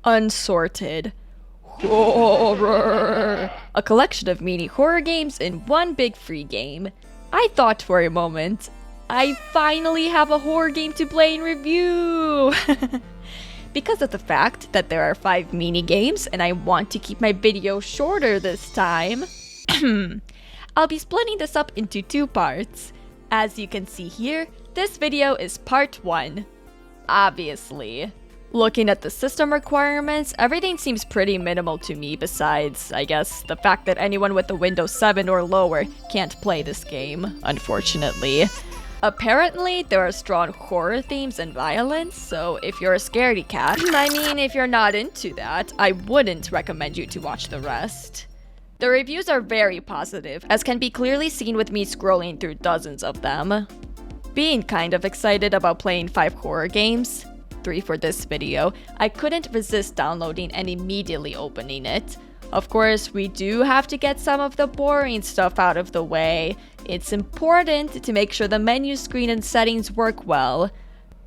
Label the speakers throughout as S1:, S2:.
S1: Unsorted. Horror! A collection of mini horror games in one big free game. I thought for a moment, I finally have a horror game to play and review! Because of the fact that there are 5 mini games and I want to keep my video shorter this time, I'll be splitting this up into 2 parts. As you can see here, this video is part 1. Obviously. Looking at the system requirements, everything seems pretty minimal to me besides, I guess, the fact that anyone with a Windows 7 or lower can't play this game, unfortunately. Apparently, there are strong horror themes and violence, so if you're a scaredy cat, if you're not into that, I wouldn't recommend you to watch the rest. The reviews are very positive, as can be clearly seen with me scrolling through dozens of them. Being kind of excited about playing 5 horror games, 3 for this video, I couldn't resist downloading and immediately opening it. Of course, we do have to get some of the boring stuff out of the way. It's important to make sure the menu screen and settings work well.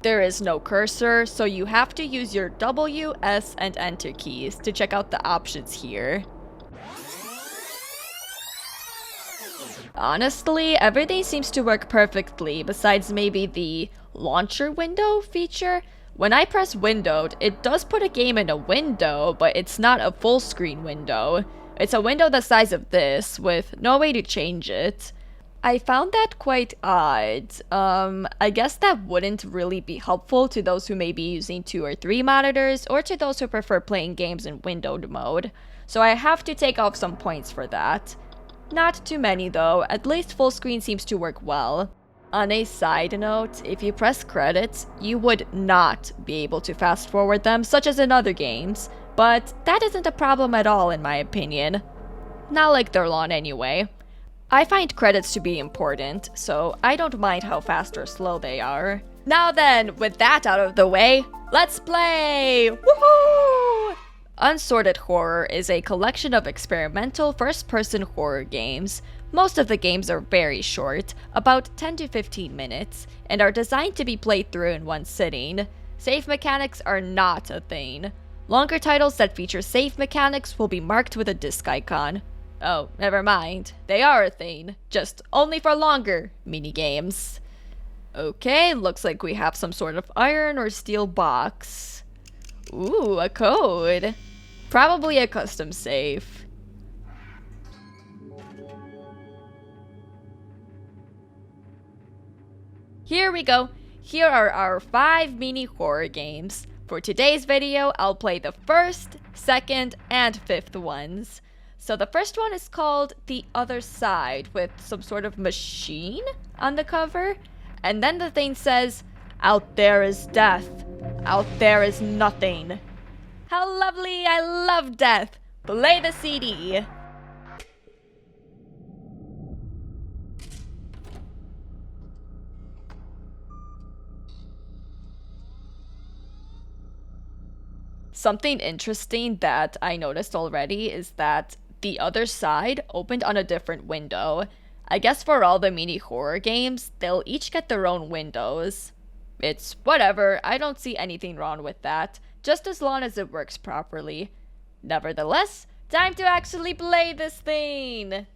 S1: There is no cursor, so you have to use your W, S, and Enter keys to check out the options here. Honestly, everything seems to work perfectly, besides maybe the launcher window feature. When I press windowed, it does put a game in a window, but it's not a full screen window. It's a window the size of this, with no way to change it. I found that quite odd. I guess that wouldn't really be helpful to those who may be using 2 or 3 monitors, or to those who prefer playing games in windowed mode. So I have to take off some points for that. Not too many though, at least full screen seems to work well. On a side note, if you press credits, you would not be able to fast forward them, such as in other games, but that isn't a problem at all in my opinion. Not like they're long anyway. I find credits to be important, so I don't mind how fast or slow they are. Now then, with that out of the way, let's play! Woohoo! Unsorted Horror is a collection of experimental first-person horror games. Most of the games are very short, about 10 to 15 minutes, and are designed to be played through in one sitting. Save mechanics are not a thing. Longer titles that feature save mechanics will be marked with a disc icon. Oh, never mind. They are a thing, just only for longer minigames. Okay, looks like we have some sort of iron or steel box. Ooh, a code. Probably a custom save. Here we go. Here are our 5 mini horror games. For today's video, I'll play the first, second, and 5th ones. So the first one is called The Other Side, with some sort of machine on the cover. And then the thing says, "Out there is death. Out there is nothing." How lovely! I love death! Play the CD! Something interesting that I noticed already is that The Other Side opened on a different window. I guess for all the mini horror games, they'll each get their own windows. It's whatever, I don't see anything wrong with that, just as long as it works properly. Nevertheless, time to actually play this thing!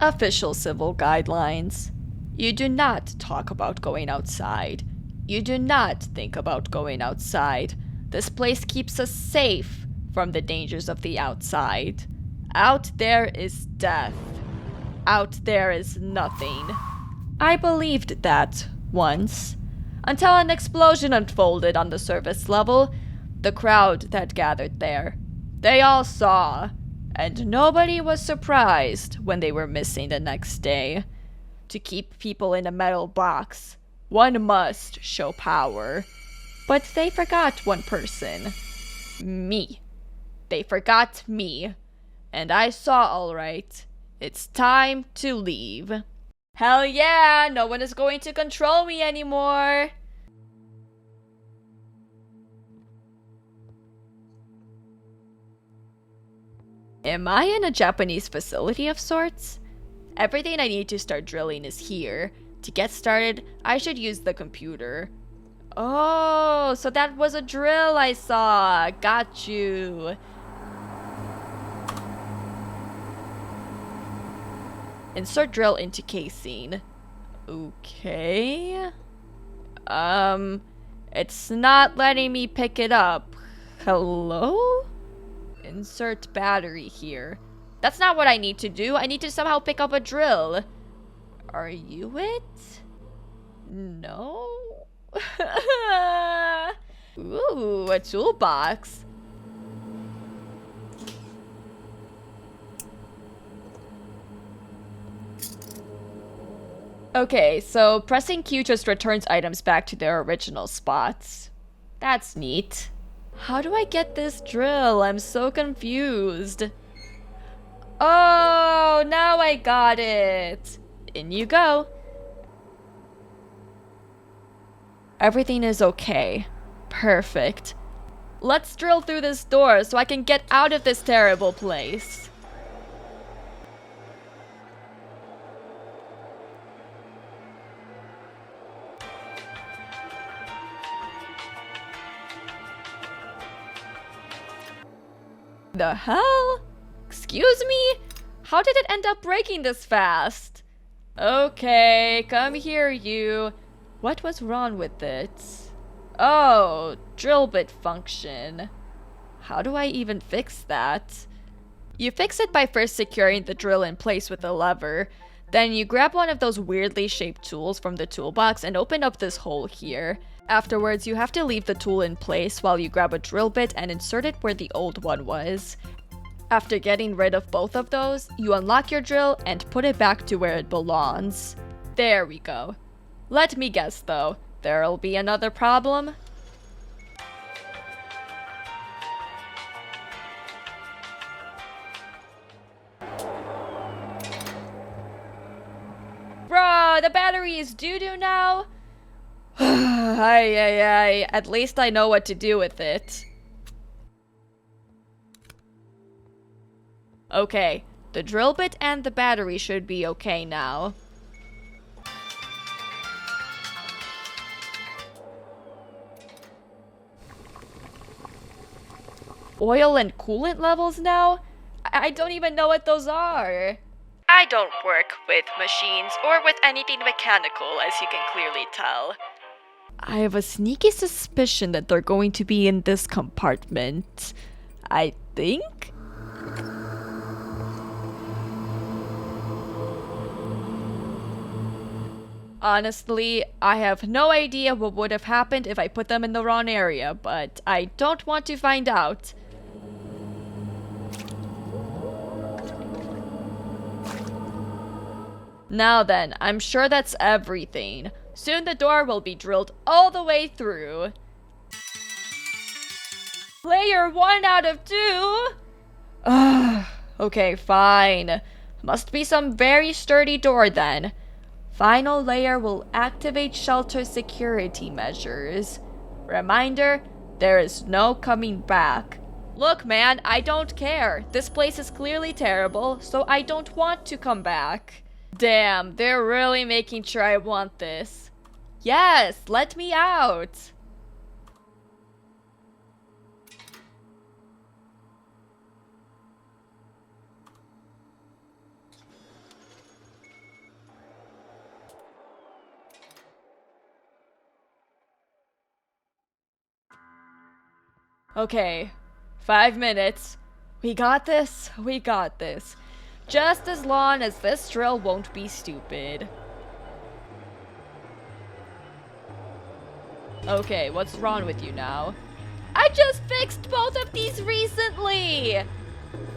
S1: Official civil guidelines. You do not talk about going outside. You do not think about going outside. This place keeps us safe from the dangers of the outside. Out there is death. Out there is nothing. I believed that once, until an explosion unfolded on the surface level. The crowd that gathered there, they all saw, and nobody was surprised when they were missing the next day. To keep people in a metal box, one must show power. But they forgot one person. Me. They forgot me. And I saw all right. It's time to leave. Hell yeah! No one is going to control me anymore! Am I in a Japanese facility of sorts? Everything I need to start drilling is here. To get started, I should use the computer. Oh, so that was a drill I saw. Got you. Insert drill into casing. Okay. It's not letting me pick it up. Hello? Insert battery here. That's not what I need to do. I need to somehow pick up a drill. Are you it? No? Ooh, a toolbox. Okay, so pressing Q just returns items back to their original spots. That's neat. How do I get this drill? I'm so confused. Oh, now I got it. In you go. Everything is okay. Perfect. Let's drill through this door so I can get out of this terrible place. The hell? Excuse me? How did it end up breaking this fast? Okay, come here, you. What was wrong with it? Oh, drill bit function. How do I even fix that? You fix it by first securing the drill in place with a lever. Then you grab one of those weirdly shaped tools from the toolbox and open up this hole here. Afterwards, you have to leave the tool in place while you grab a drill bit and insert it where the old one was. After getting rid of both of those, you unlock your drill and put it back to where it belongs. There we go. Let me guess though, there'll be another problem? Bruh, the battery is doo-doo now? Ay, at least I know what to do with it. Okay, the drill bit and the battery should be okay now. Oil and coolant levels now? I don't even know what those are. I don't work with machines or with anything mechanical, as you can clearly tell. I have a sneaky suspicion that they're going to be in this compartment. I think? Honestly, I have no idea what would have happened if I put them in the wrong area, but I don't want to find out. Now then, I'm sure that's everything. Soon the door will be drilled all the way through. Layer 1 out of 2? Ugh. Okay, fine. Must be some very sturdy door then. Final layer will activate shelter security measures. Reminder, there is no coming back. Look, man, I don't care. This place is clearly terrible, so I don't want to come back. Damn, they're really making sure I want this. Yes, let me out. Okay, 5 minutes. We got this, we got this. Just as long as this drill won't be stupid. Okay, what's wrong with you now? I just fixed both of these recently!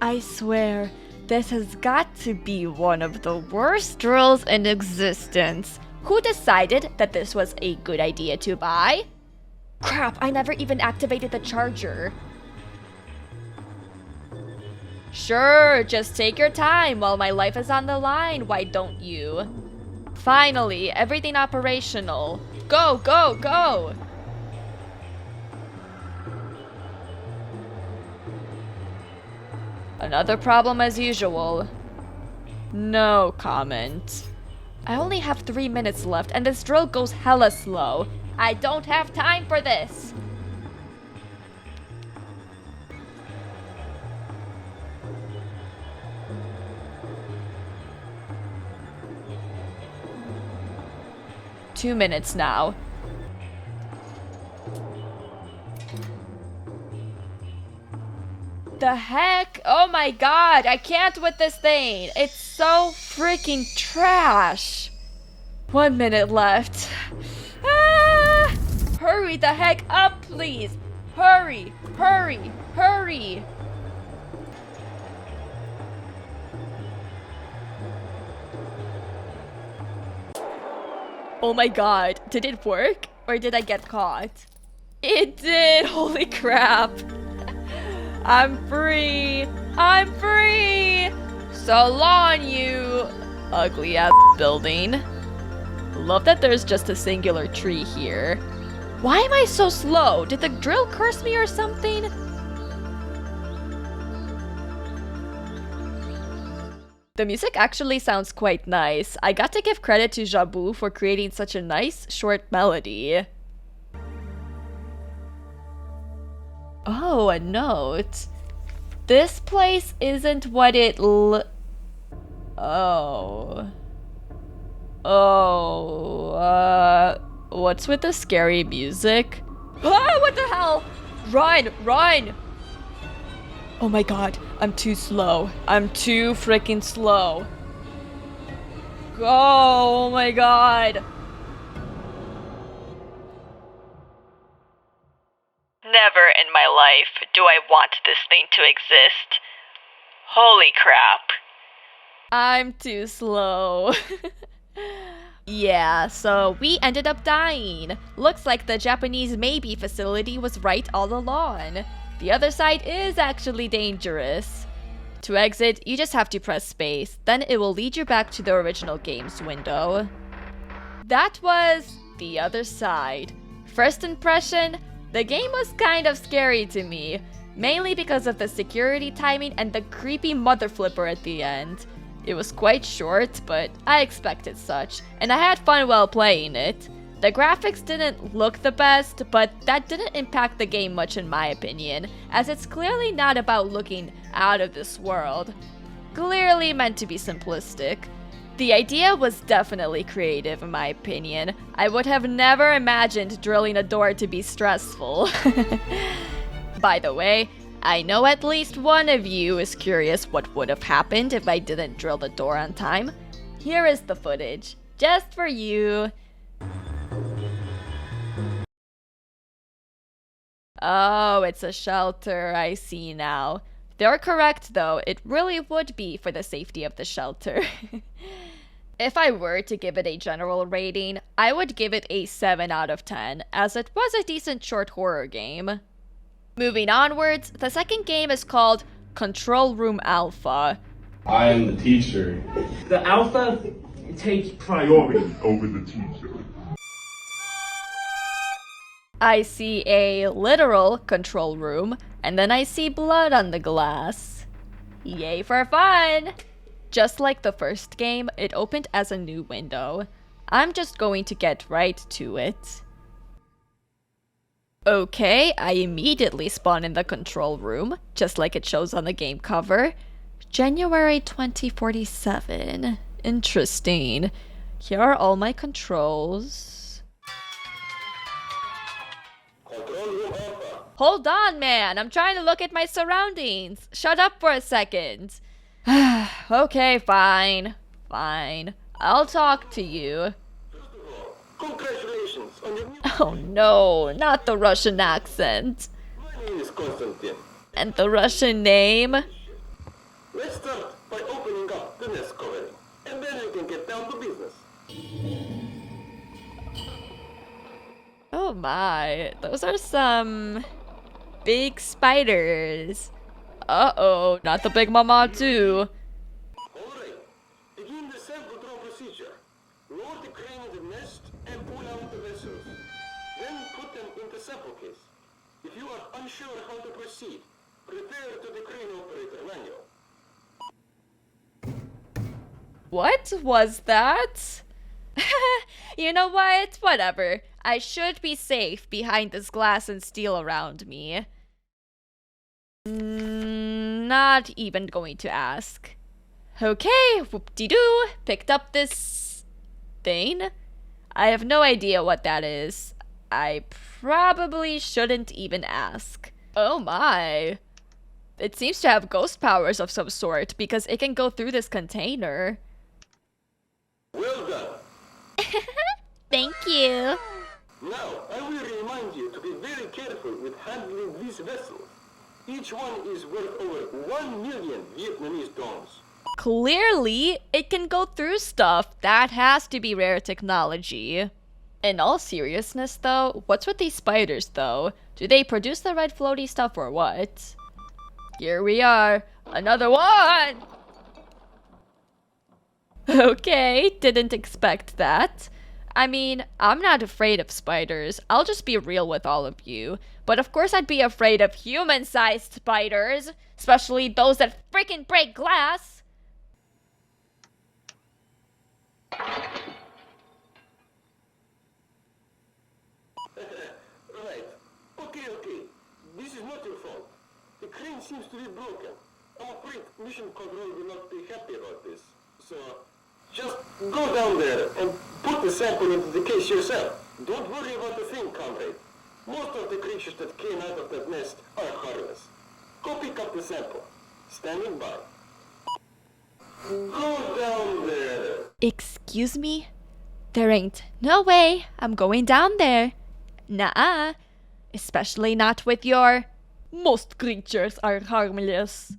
S1: I swear, this has got to be one of the worst drills in existence. Who decided that this was a good idea to buy? Crap, I never even activated the charger. Sure, just take your time while my life is on the line, why don't you? Finally, everything operational. Go, go, go! Another problem as usual. No comment. I only have 3 minutes left and this drill goes hella slow. I don't have time for this. Two minutes now. The heck? Oh my god, I can't with this thing. It's so freaking trash. 1 minute left. Ah! Hurry the heck up, please. Hurry, hurry, hurry. Oh my god, did it work? Or did I get caught? It did, holy crap. I'm free! I'm free! So long, you ugly ass building. Love that there's just a singular tree here. Why am I so slow? Did the drill curse me or something? The music actually sounds quite nice. I got to give credit to Jabu for creating such a nice, short melody. Oh, a note. This place isn't what it what's with the scary music? Ah, what the hell? Run, run! Oh my god, I'm too slow. I'm too freaking slow. Go, oh my god. Never in my life do I want this thing to exist. Holy crap. I'm too slow. Yeah, so we ended up dying. Looks like the Japanese maybe facility was right all along. The other side is actually dangerous. To exit, you just have to press space, then it will lead you back to the original game's window. That was the other side. First impression, the game was kind of scary to me, mainly because of the security timing and the creepy mother flipper at the end. It was quite short, but I expected such, and I had fun while playing it. The graphics didn't look the best, but that didn't impact the game much in my opinion, as it's clearly not about looking out of this world. Clearly meant to be simplistic. The idea was definitely creative in my opinion. I would have never imagined drilling a door to be stressful. By the way, I know at least one of you is curious what would have happened if I didn't drill the door on time. Here is the footage, just for you. Oh, it's a shelter, I see now. They're correct though, it really would be for the safety of the shelter. If I were to give it a general rating, I would give it a 7 out of 10, as it was a decent short horror game. Moving onwards, the second game is called Control Room Alpha.
S2: I am the teacher.
S3: The alpha takes priority over the teacher.
S1: I see a literal control room, and then I see blood on the glass. Yay for fun! Just like the first game, it opened as a new window. I'm just going to get right to it. Okay, I immediately spawn in the control room, just like it shows on the game cover. January 2047. Interesting. Here are all my controls. Hold on, man! I'm trying to look at my surroundings! Shut up for a second! Okay, fine. Fine. I'll talk to you.
S4: Congratulations on your new...
S1: Oh no, not the Russian accent.
S4: My name is Konstantin.
S1: And the Russian name?
S4: Let's start by opening up the nest covering, and then we can get down to business.
S1: Oh my, those are some big spiders. Not the big mama too.
S4: Alright, begin the self-control procedure. Lower the crane in the nest and pull out the vessels. Then put them in the sample case. If you are unsure how to proceed, refer to the crane operator manual.
S1: What was that? You know what? Whatever. I should be safe behind this glass and steel around me. Not even going to ask. Okay, whoop-de-doo, picked up this thing. I have no idea what that is. I probably shouldn't even ask. Oh my. It seems to have ghost powers of some sort because it can go through this container.
S4: Well done.
S1: Thank you.
S4: Now, I will remind you to be very careful with handling these vessels. Each one is worth over 1 million Vietnamese dons.
S1: Clearly, it can go through stuff. That has to be rare technology. In all seriousness though, what's with these spiders though? Do they produce the red floaty stuff or what? Here we are. Another one! Okay, didn't expect that. I mean, I'm not afraid of spiders. I'll just be real with all of you. But of course I'd be afraid of human-sized spiders. Especially those that freaking break glass.
S4: Right. Okay. This is not your fault. The crane seems to be broken. I'm afraid Mission Control will not be happy about this. So, just go down there and put the sample into the case yourself. Don't worry about the thing, comrade. Most of the creatures that came out of that nest are harmless. Go pick up the sample. Standing by. Go down there.
S1: Excuse me? There ain't no way I'm going down there. Nuh-uh. Especially not with your... Most creatures are harmless.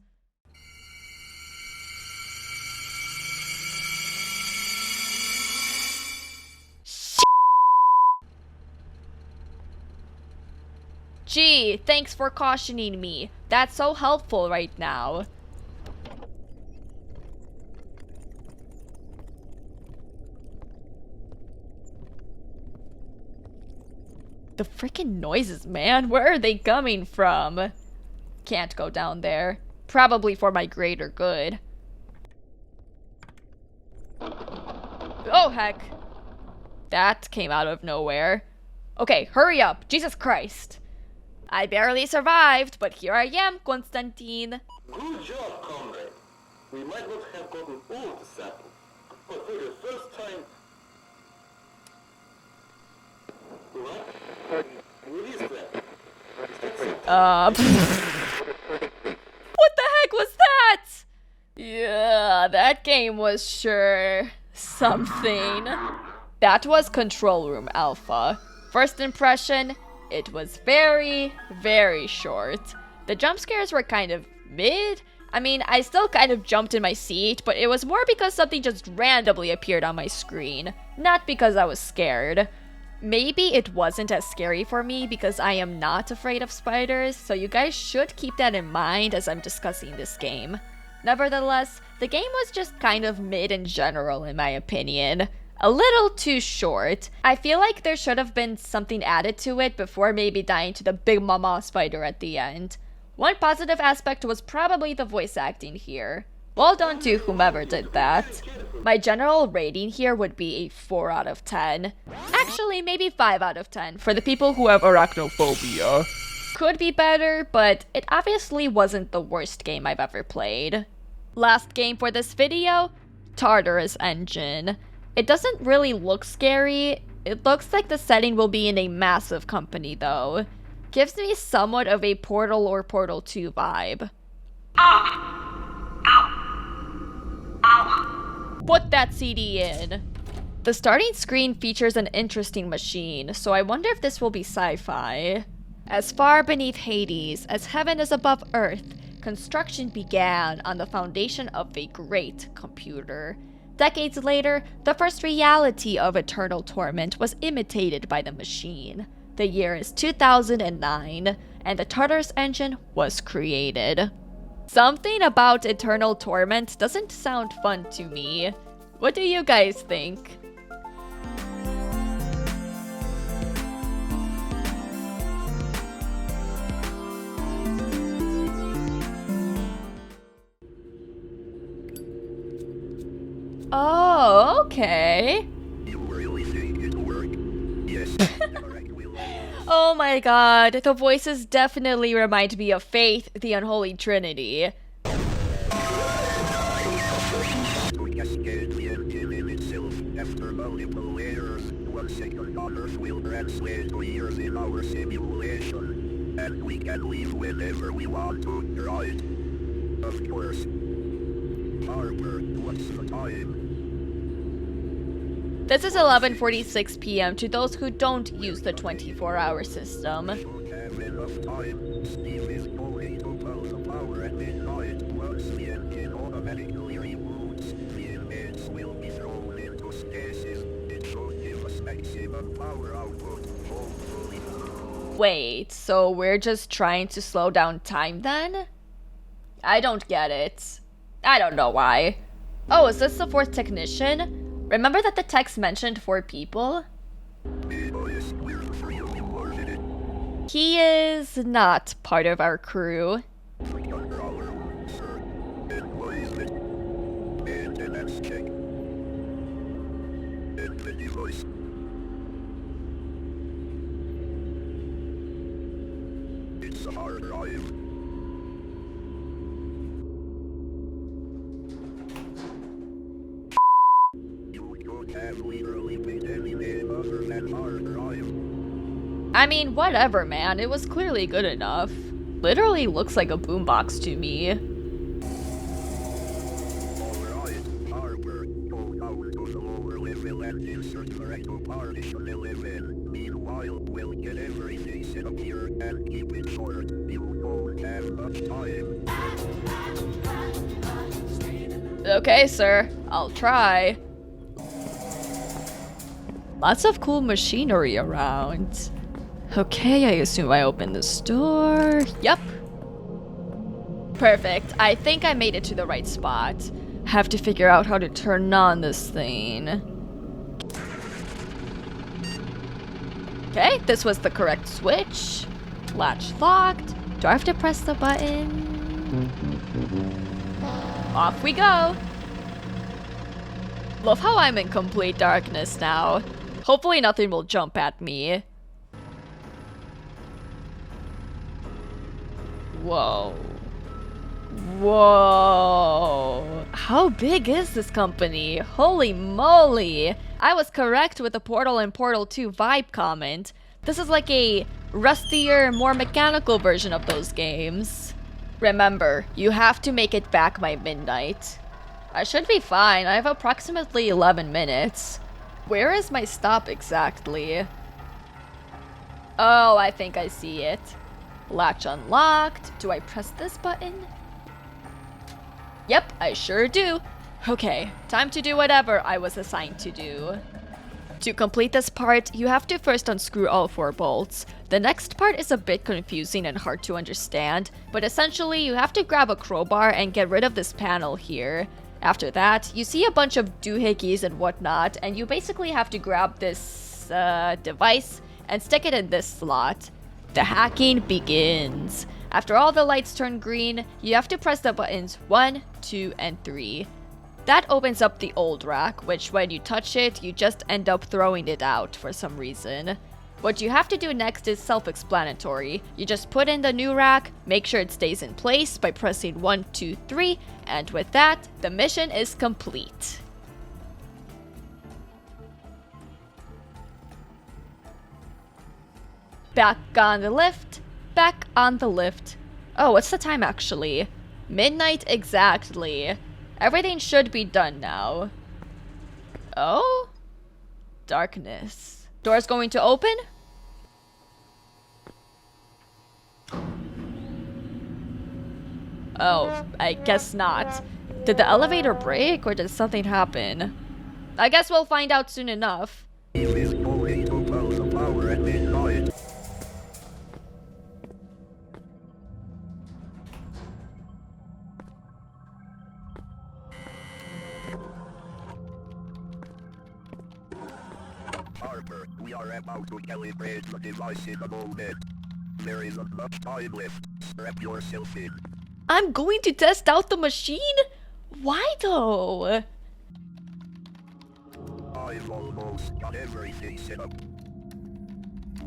S1: Gee, thanks for cautioning me. That's so helpful right now. The freaking noises, man. Where are they coming from? Can't go down there. Probably for my greater good. Oh, heck. That came out of nowhere. Okay, hurry up. Jesus Christ. I barely survived, but here I am, Konstantin.
S4: Good job, comrade. We might not have gotten all the sample, but for the first time... What? What is that?
S1: What the heck was that? Yeah, that game was sure something. That was Control Room Alpha. First impression, it was very, very short. The jump scares were kind of mid. I mean, I still kind of jumped in my seat, but it was more because something just randomly appeared on my screen, not because I was scared. Maybe it wasn't as scary for me because I am not afraid of spiders, so you guys should keep that in mind as I'm discussing this game. Nevertheless, the game was just kind of mid in general in my opinion. A little too short. I feel like there should have been something added to it before maybe dying to the big mama spider at the end. One positive aspect was probably the voice acting here. Well done to whomever did that. My general rating here would be a 4 out of 10. Actually, maybe 5 out of 10 for the people who have arachnophobia. Could be better, but it obviously wasn't the worst game I've ever played. Last game for this video, Tartarus Engine. It doesn't really look scary. It looks like the setting will be in a massive company though. Gives me somewhat of a Portal or Portal 2 vibe. Put that CD in. The starting screen features an interesting machine, so I wonder if this will be sci-fi. As far beneath Hades as heaven is above earth, construction began on the foundation of a great computer. Decades later, the first reality of eternal torment was imitated by the machine. The year is 2009, and the Tartarus engine was created. Something about eternal torment doesn't sound fun to me. What do you guys think? Oh, okay.
S5: You really think it'll work? Yes.
S1: Oh my god, the voices definitely remind me of Faith, the Unholy Trinity.
S5: After multiple errors, 1 second on Earth will translate to years in our simulation, and we can leave whenever we want to, right? Of course. Harper, what's the time?
S1: This is 11:46 p.m. to those who don't use the 24-hour system.
S5: Don't have enough time. Steve is going to pull the power at midnight. Once the engine automatically reboots, the inmates will be thrown into stasis. It should give us maximum power output, hopefully.
S1: Wait, so we're just trying to slow down time then? I don't get it. I don't know why. Oh, is this the 4th technician? Remember that the text mentioned 4 people?
S5: Boys, we're free of it.
S1: He is not part of our crew.
S5: Under our rules, sir. And what is it? Maintenance check. And the device. It's a hard drive. You could have literally picked any name other than hard drive.
S1: I mean, whatever, man. It was clearly good enough. Literally looks like a boombox to me.
S5: Alright, Harper, go down to the lower level and insert the rectal partition 11. Meanwhile, we'll get everything set up here and keep it short. You don't have much time.
S1: Okay, sir. I'll try. Lots of cool machinery around. Okay, I assume I open this door. Yep. Perfect. I think I made it to the right spot. Have to figure out how to turn on this thing. Okay, this was the correct switch. Latch locked. Do I have to press the button? Off we go. Love how I'm in complete darkness now. Hopefully nothing will jump at me. Whoa. Whoa. How big is this company? Holy moly. I was correct with the Portal and Portal 2 vibe comment. This is like a rustier, more mechanical version of those games. Remember, you have to make it back by midnight. I should be fine. I have approximately 11 minutes. Where is my stop exactly? Oh, I think I see it. Latch unlocked. Do I press this button? Yep, I sure do. Okay, time to do whatever I was assigned to do. To complete this part, you have to first unscrew all 4 bolts. The next part is a bit confusing and hard to understand, but essentially you have to grab a crowbar and get rid of this panel here. After that, you see a bunch of doohickeys and whatnot, and you basically have to grab this device and stick it in this slot. The hacking begins. After all the lights turn green, you have to press the buttons 1, 2, and 3. That opens up the old rack, which when you touch it, you just end up throwing it out for some reason. What you have to do next is self-explanatory. You just put in the new rack, make sure it stays in place by pressing 1, 2, 3, and with that, the mission is complete. Back on the lift, back on the lift. Oh, what's the time actually? Midnight exactly. Everything should be done now. Oh? Darkness. Door's going to open? Oh, I guess not. Did the elevator break or did something happen? I guess we'll find out soon enough.
S5: Steve is going to pull the power at midnight. Harper, we are about to calibrate the device in a moment. There isn't much time left. Strap yourself in.
S1: I'm going to test out the machine? Why though?
S5: I've almost got everything set up.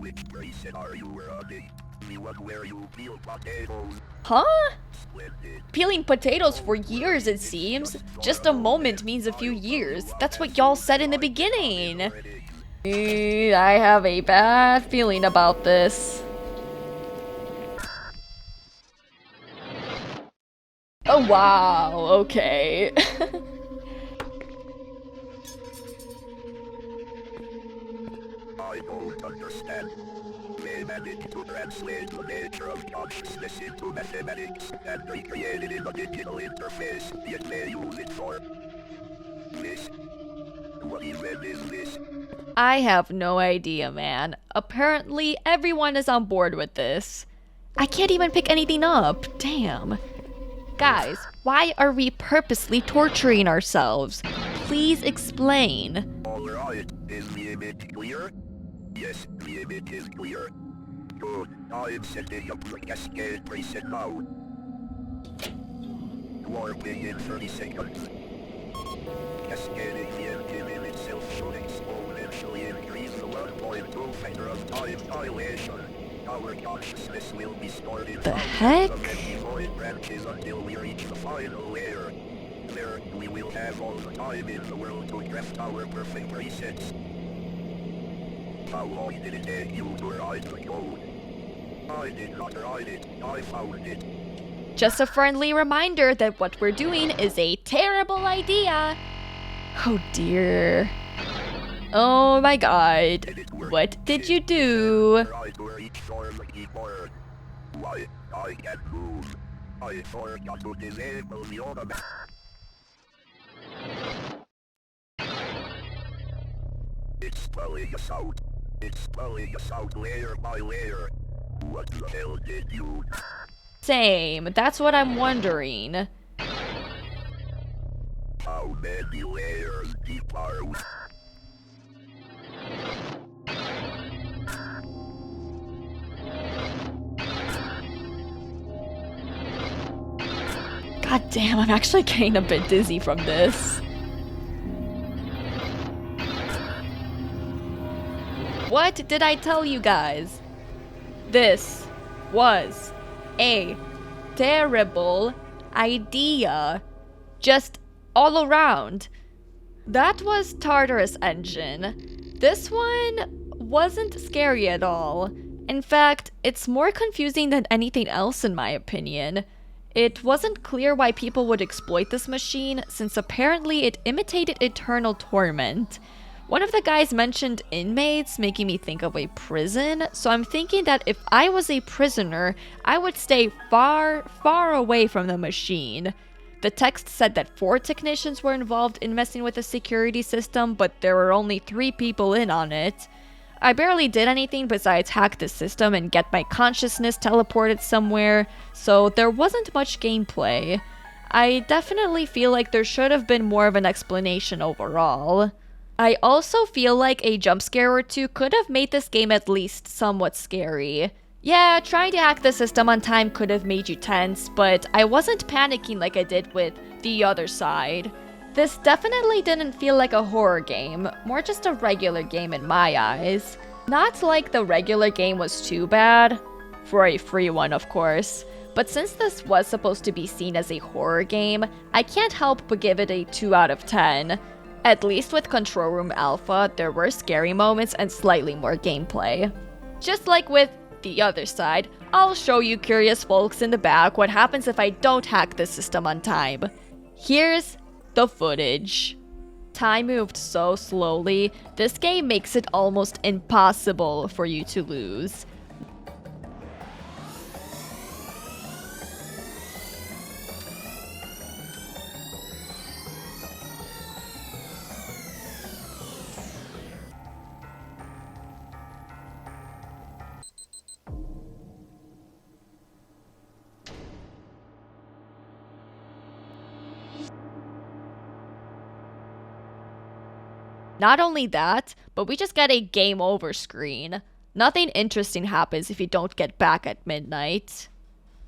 S5: Which preset are you running? The one where you peel potatoes?
S1: Huh?
S5: Splendid.
S1: Peeling potatoes for years, it seems. Just a moment means a few years. That's what y'all said in the beginning. I have a bad feeling about this. Oh wow, okay.
S5: I don't understand. They managed to translate the nature of consciousness into mathematics and recreate it in a digital interface, yet they use it for this. What even is this?
S1: I have no idea, man. Apparently, everyone is on board with this. I can't even pick anything up. Damn. Guys, why are we purposely torturing ourselves? Please explain.
S5: Alright, is the image clear? Yes, the image is clear. Good, I'm setting up the cascade preset now. Warping in 30 seconds. Cascading the engine in itself should exponentially increase the 1.2 factor of time dilation. Our consciousness will be stored in
S1: The heck?
S5: thousands of empty void branches until we reach the final layer. There, we will have all the time in the world to craft our perfect presets. How long did it take you to write the code? I did not write it, I found it.
S1: Just a friendly reminder that what we're doing is a terrible idea. Oh dear. Oh my god. What did you do?
S5: Try to reach for the keyboard. Why, I can't move. I forgot to disable the automatic. It's spelling us out. It's spelling us out layer by layer. What the hell did you...
S1: Same. That's what I'm wondering.
S5: How many layers deep are we?
S1: God damn, I'm actually getting a bit dizzy from this. What did I tell you guys? This was a terrible idea. Just all around. That was Tartarus Engine. This one wasn't scary at all. In fact, it's more confusing than anything else in my opinion. It wasn't clear why people would exploit this machine, since apparently it imitated eternal torment. One of the guys mentioned inmates, making me think of a prison, so I'm thinking that if I was a prisoner, I would stay far, far away from the machine. The text said that 4 technicians were involved in messing with the security system, but there were only 3 people in on it. I barely did anything besides hack the system and get my consciousness teleported somewhere, so there wasn't much gameplay. I definitely feel like there should have been more of an explanation overall. I also feel like a jump scare or two could have made this game at least somewhat scary. Yeah, trying to hack the system on time could have made you tense, but I wasn't panicking like I did with The Other Side. This definitely didn't feel like a horror game, more just a regular game in my eyes. Not like the regular game was too bad, for a free one of course, but since this was supposed to be seen as a horror game, I can't help but give it a 2 out of 10. At least with Control Room Alpha, there were scary moments and slightly more gameplay. Just like with The Other Side, I'll show you curious folks in the back what happens if I don't hack the system on time. Here's the footage. Time moved so slowly, this game makes it almost impossible for you to lose. Not only that, but we just get a game over screen. Nothing interesting happens if you don't get back at midnight.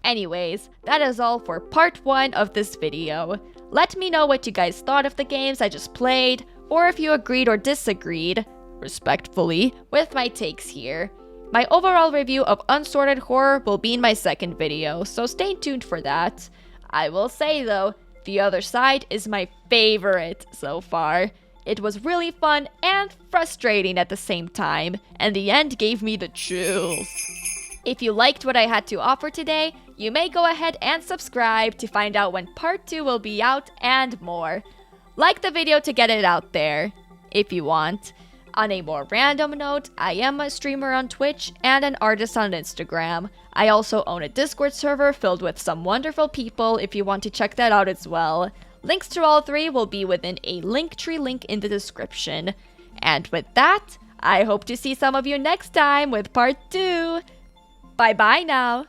S1: Anyways, that is all for part 1 of this video. Let me know what you guys thought of the games I just played, or if you agreed or disagreed, respectfully, with my takes here. My overall review of Unsorted Horror will be in my second video, so stay tuned for that. I will say though, The Other Side is my favorite so far. It was really fun and frustrating at the same time, and the end gave me the chills. If you liked what I had to offer today, you may go ahead and subscribe to find out when part 2 will be out and more. Like the video to get it out there, if you want. On a more random note, I am a streamer on Twitch and an artist on Instagram. I also own a Discord server filled with some wonderful people if you want to check that out as well. Links to all three will be within a Linktree link in the description. And with that, I hope to see some of you next time with part 2. Bye bye now!